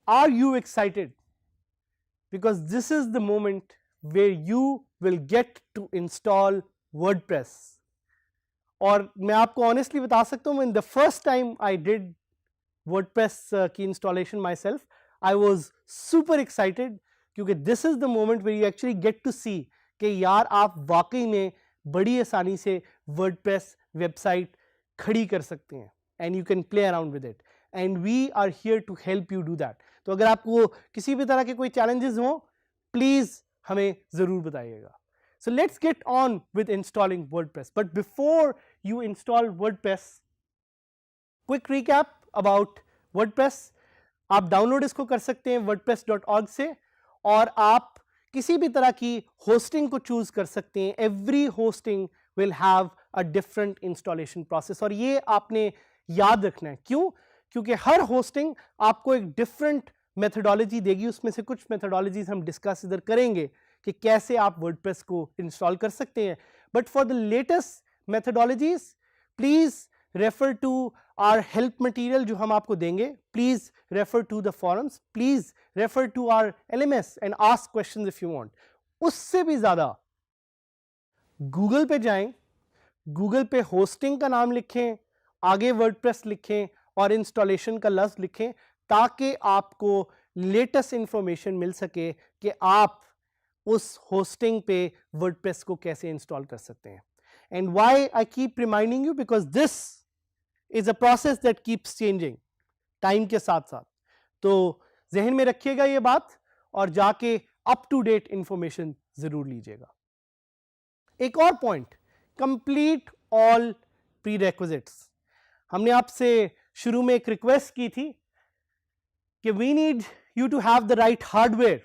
Are you excited? Because this is the moment where you will get to install WordPress. और मैं आपको honestly बता सकता हूँ, when the first time I did WordPress की installation myself, I was super excited क्योंकि this is the moment where you actually get to see कि यार आप वाकई में बड़ी आसानी से WordPress website खड़ी कर सकते हैं and you can play around with it and we are here to help you do that. तो अगर आपको किसी भी तरह के कोई challenges हो, please हमें ज़रूर बताइएगा. So let's get on with installing WordPress. But before you install WordPress, quick recap about WordPress. आप डाउनलोड इसको कर सकते हैं wordpress.org से और आप किसी भी तरह की होस्टिंग को चूज कर सकते हैं. Every hosting will have a different installation process और ये आपने याद रखना है. क्यों? क्योंकि हर होस्टिंग आपको एक डिफरेंट मेथोडोलॉजी देगी. उसमें से कुछ मेथोडोलॉजीज हम डिस्कस इधर करेंगे कि कैसे आप वर्डप्रेस को इंस्टॉल कर सकते हैं. But for the latest methodologies please refer to our help material जो हम आपको देंगे. Please refer to the forums, please refer to our LMS and ask questions if you want. उससे भी ज्यादा गूगल पे जाएं, गूगल पे होस्टिंग का नाम लिखें, आगे वर्डप्रेस लिखें और इंस्टॉलेशन का लफ्ज लिखें ताकि आपको लेटेस्ट इंफॉर्मेशन मिल सके कि आप उस होस्टिंग पे वर्डप्रेस को कैसे इंस्टॉल कर सकते हैं. And why I keep reminding you, because this is a process that keeps changing time के साथ साथ. तो जहन में रखिएगा ये बात और जाके अप टू डेट इंफॉर्मेशन जरूर लीजिएगा. एक और पॉइंट, कंप्लीट ऑल प्रीरेक्विजिट्स. हमने आपसे शुरू में एक रिक्वेस्ट की थी कि we need you to have the right hardware.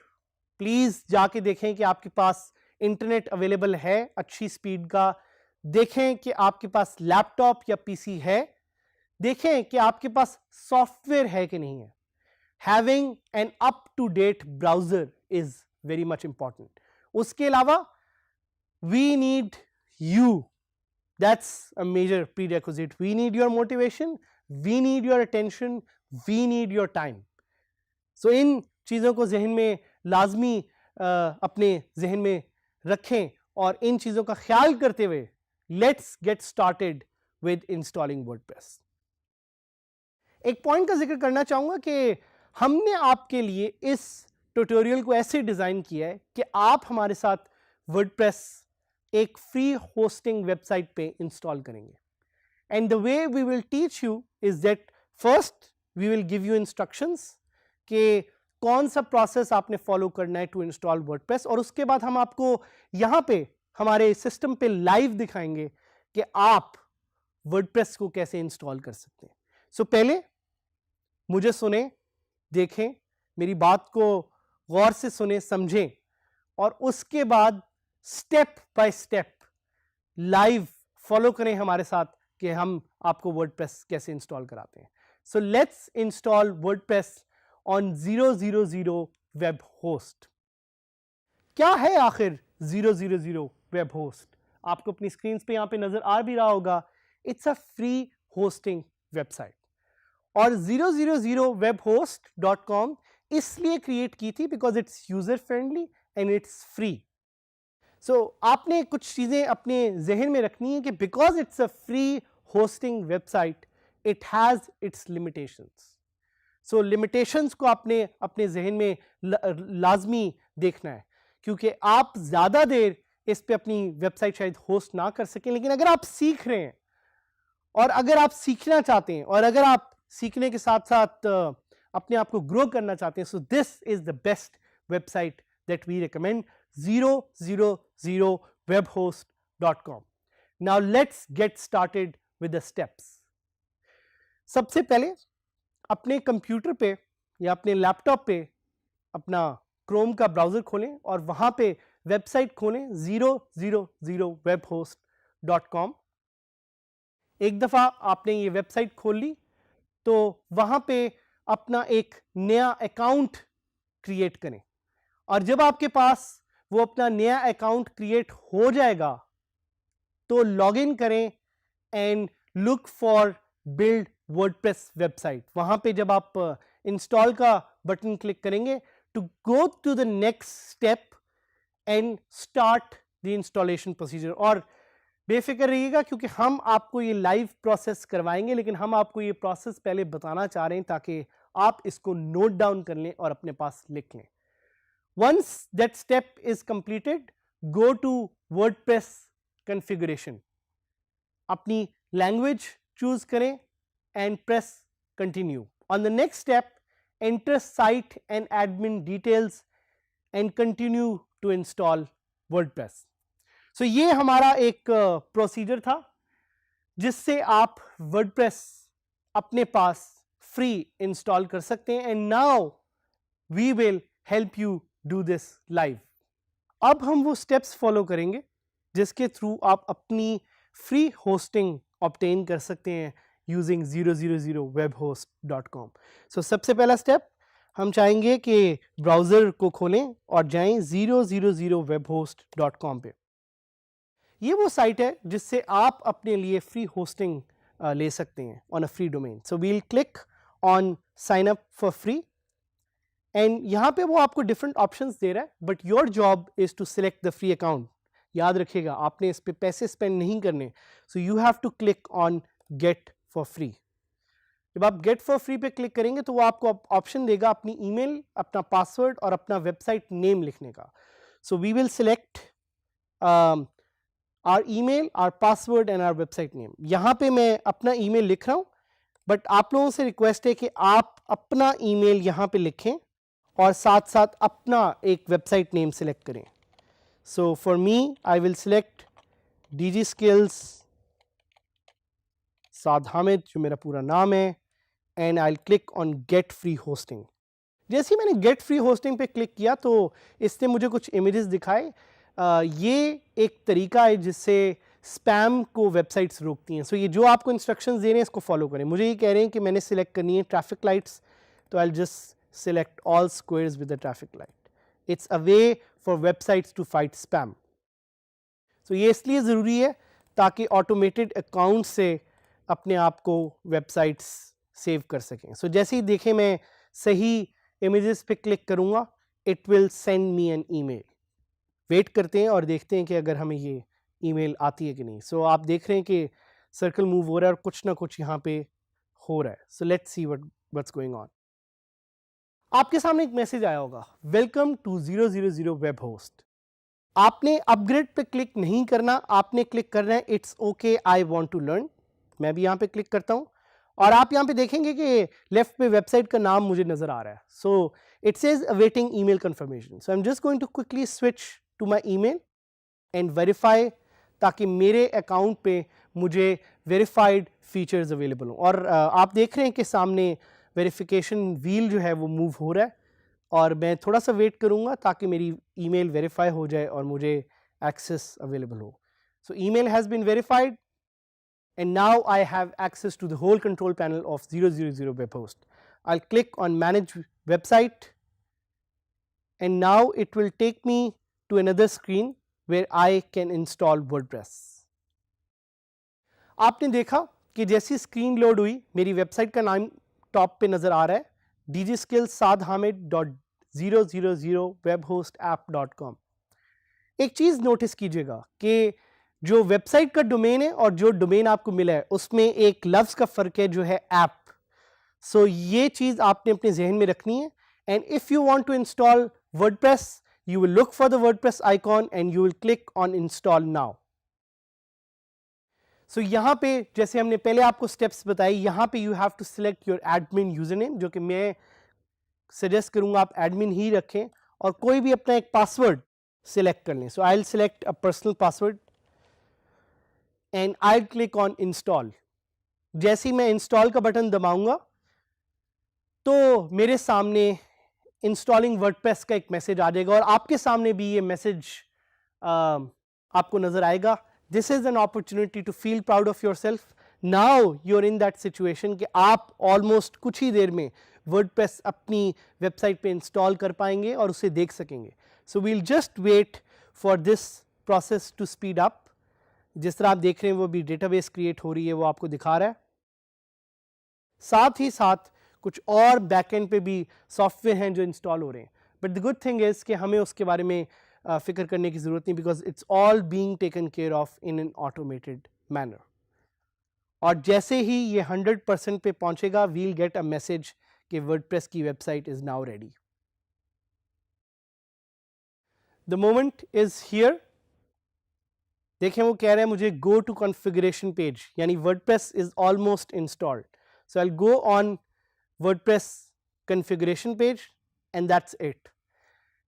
Please जाके देखें कि आपके पास इंटरनेट अवेलेबल है अच्छी स्पीड का. देखें कि आपके पास लैपटॉप या पीसी है. देखें कि आपके पास सॉफ्टवेयर है कि नहीं है. Having an up to date browser is very much important. उसके अलावा we need you. That's a major prerequisite. We need your motivation, we need your attention, we need your time. So इन चीज़ों को जहन में लाजमी अपने जहन में रखें और इन चीज़ों का ख्याल करते हुए let's get started with installing WordPress. एक पॉइंट का जिक्र करना चाहूँगा कि हमने आपके लिए इस ट्यूटोरियल को ऐसे डिज़ाइन किया है कि आप हमारे साथ WordPress एक फ्री होस्टिंग वेबसाइट पे इंस्टॉल करेंगे. And the way we will teach you is that first we will give you instructions कि कौन सा प्रोसेस आपने फॉलो करना है टू इंस्टॉल वर्डप्रेस. और उसके बाद हम आपको यहाँ पे हमारे सिस्टम पे लाइव दिखाएंगे कि आप वर्डप्रेस को कैसे इंस्टॉल कर सकते हैं. सो पहले मुझे सुने, देखें, मेरी बात को गौर से सुने, समझें और उसके बाद step by step live follow करें हमारे साथ कि हम आपको वर्डप्रेस कैसे इंस्टॉल कराते हैं. So let's install WordPress on 000 web host. क्या है आखिर 000 वेब होस्ट? आपको अपनी स्क्रीन पे यहां पे नजर आ भी रहा होगा. It's a free hosting website और 000webhost.com इसलिए क्रिएट की थी because it's user friendly and it's free. So आपने कुछ चीज़ें अपने जहन में रखनी है कि because it's a free hosting website it has its limitations. So limitations को आपने अपने जहन में लाजमी देखना है क्योंकि आप ज़्यादा देर इस पे अपनी वेबसाइट शायद होस्ट ना कर सकें. लेकिन अगर आप सीख रहे हैं और अगर आप सीखना चाहते हैं और अगर आप सीखने के साथ साथ अपने आप को ग्रो करना चाहते हैं, so this is the best website that we recommend, 000webhost.com. Now let's get started with the steps. सबसे पहले अपने कंप्यूटर पे या अपने लैपटॉप पे अपना क्रोम का ब्राउजर खोलें और वहां पे वेबसाइट खोलें 000webhost.com. एक दफ़ा आपने ये वेबसाइट खोल ली तो वहाँ पे अपना एक नया अकाउंट क्रिएट करें, और जब आपके पास वो अपना नया अकाउंट क्रिएट हो जाएगा तो लॉग इन करें and look for build WordPress website. वहां पे जब आप इंस्टॉल का बटन क्लिक करेंगे to go to the next step and start the installation procedure. और बेफिक्र रहिएगा क्योंकि हम आपको ये लाइव प्रोसेस करवाएंगे, लेकिन हम आपको ये प्रोसेस पहले बताना चाह रहे हैं ताकि आप इसको नोट डाउन कर लें और अपने पास लिख लें। Once that step is completed, go to WordPress configuration. अपनी language choose करें and press continue. On the next step, enter site and admin details and continue to install WordPress. So ये हमारा एक प्रोसीजर था जिससे आप WordPress अपने पास free install कर सकते हैं, and now we will help you do this live. अब हम वो स्टेप्स फॉलो करेंगे जिसके थ्रू आप अपनी फ्री होस्टिंग ऑब्टेन कर सकते हैं यूजिंग 000webhost.com. सो सबसे पहला स्टेप हम चाहेंगे कि ब्राउज़र को खोलें और जाएं 000webhost.com पे। ये वो साइट है जिससे आप अपने लिए फ्री होस्टिंग ले सकते हैं on a free domain. So we'll click on sign up for free and यहाँ पे वो आपको डिफरेंट ऑप्शंस दे रहा है, but your job is to select the free account. याद रखिएगा आपने इस पे पैसे स्पेंड नहीं करने, so you have to click on get for free. जब आप गेट फॉर फ्री पे क्लिक करेंगे तो वो आपको ऑप्शन देगा अपनी ईमेल, अपना पासवर्ड और अपना वेबसाइट नेम लिखने का. So we will select our email, our password and our website name. यहाँ पे मैं अपना ईमेल लिख रहा हूँ, बट आप लोगों से रिक्वेस्ट है कि आप अपना ईमेल यहाँ पे लिखें और साथ साथ अपना एक वेबसाइट नेम सिलेक्ट करें. So for me I will select DG Skills साद हामिद, जो मेरा पूरा नाम है, and I will click on get free hosting. जैसे ही मैंने गेट फ्री होस्टिंग पे क्लिक किया तो इसने मुझे कुछ इमेजेस दिखाए. ये एक तरीका है जिससे स्पैम को वेबसाइट्स रोकती हैं. सो ये जो आपको इंस्ट्रक्शंस दे रहे हैं इसको फॉलो करें. मुझे ये कह रहे हैं कि मैंने सिलेक्ट करनी है ट्रैफिक लाइट्स, तो I will just select all squares with the traffic light. It's a way for websites to fight spam. So ये इसलिए ज़रूरी है ताकि automated account से अपने आप को websites सेव कर सकें. So जैसे ही देखें मैं सही images पे क्लिक करूँगा, it will send me an email. Wait करते हैं और देखते हैं कि अगर हमें ये ईमेल आती है कि नहीं. So आप देख रहे हैं कि सर्कल मूव हो रहा है और कुछ ना कुछ यहाँ पे हो रहा है. So let's see what's going on. आपके सामने एक मैसेज आया होगा, वेलकम टू 000 वेब होस्ट. आपने अपग्रेड पे क्लिक नहीं करना, आपने क्लिक करना है it's okay I want to learn. मैं भी यहाँ पे क्लिक करता हूँ और आप यहाँ पे देखेंगे कि लेफ्ट पे वेबसाइट का नाम मुझे नजर आ रहा है. So it says awaiting email confirmation. So I am just going to quickly switch to my email and verify, ताकि मेरे अकाउंट पे मुझे वेरीफाइड फीचर्स अवेलेबल हों. और आप देख रहे हैं कि सामने वेरिफिकेशन व्हील जो है वो मूव हो रहा है और मैं थोड़ा सा वेट करूंगा ताकि मेरी ईमेल वेरीफाई हो जाए और मुझे एक्सेस अवेलेबल हो. So email has been verified and now I have access to the whole control panel of 000 web host. I will click on manage website and now it will take me to another screen where I can install WordPress. आपने देखा कि जैसी screen load हुई मेरी website का नाम top पे नजर आ रहा है, dgskills.sadhamid.000webhostapp.com. एक चीज नोटिस कीजिएगा कि जो वेबसाइट का डोमेन है और जो डोमेन आपको मिला है उसमें एक लफ्ज का फर्क है जो है ऐप. सो ये चीज आपने अपने जहन में रखनी है. And if you want to install WordPress, you will look for the WordPress icon and you will click on install now. So यहाँ पे जैसे हमने पहले आपको स्टेप्स बताई, यहाँ पे you have to select your admin user name, जो कि मैं सजेस्ट करूँगा आप एडमिन ही रखें, और कोई भी अपना एक पासवर्ड सिलेक्ट कर लें. So I will select a personal password and I will click on install. जैसे ही मैं इंस्टॉल का बटन दबाऊंगा तो मेरे सामने इंस्टॉलिंग वर्डप्रेस का एक मैसेज आ जाएगा और आपके सामने भी ये मैसेज आपको नजर आएगा. This is an opportunity to feel proud of yourself now you are in that situation कि आप ऑलमोस्ट कुछ ही देर में वर्डप्रेस अपनी वेबसाइट पे इंस्टॉल कर पाएंगे और उसे देख सकेंगे. So we'll just wait for this process to speed up. जिस तरह आप देख रहे हैं वो भी डेटाबेस क्रिएट हो रही है, वो आपको दिखा रहा है. साथ ही साथ कुछ और बैकएंड पे भी सॉफ्टवेयर हैं जो इंस्टॉल हो रहे हैं. But the good thing is कि हमें उसके बारे में फिक्र करने की जरूरत नहीं, because it's all being taken care of in an automated manner. और जैसे ही ये 100% पे पहुंचेगा, वील गेट अ मैसेज कि वर्डप्रेस की website is now ready. The moment is here. देखें वो कह रहे हैं मुझे गो टू कॉन्फ़िगरेशन पेज, यानी WordPress is almost installed. So I will go on WordPress configuration page and that's it.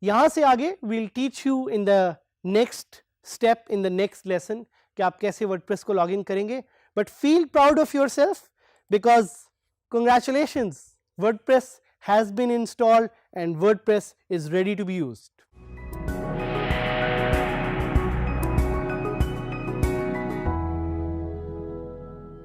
यहां से आगे we'll teach you in the next step in the next lesson कि आप कैसे वर्डप्रेस को log in करेंगे. But feel proud of yourself because congratulations, WordPress has been installed and WordPress is ready to be used.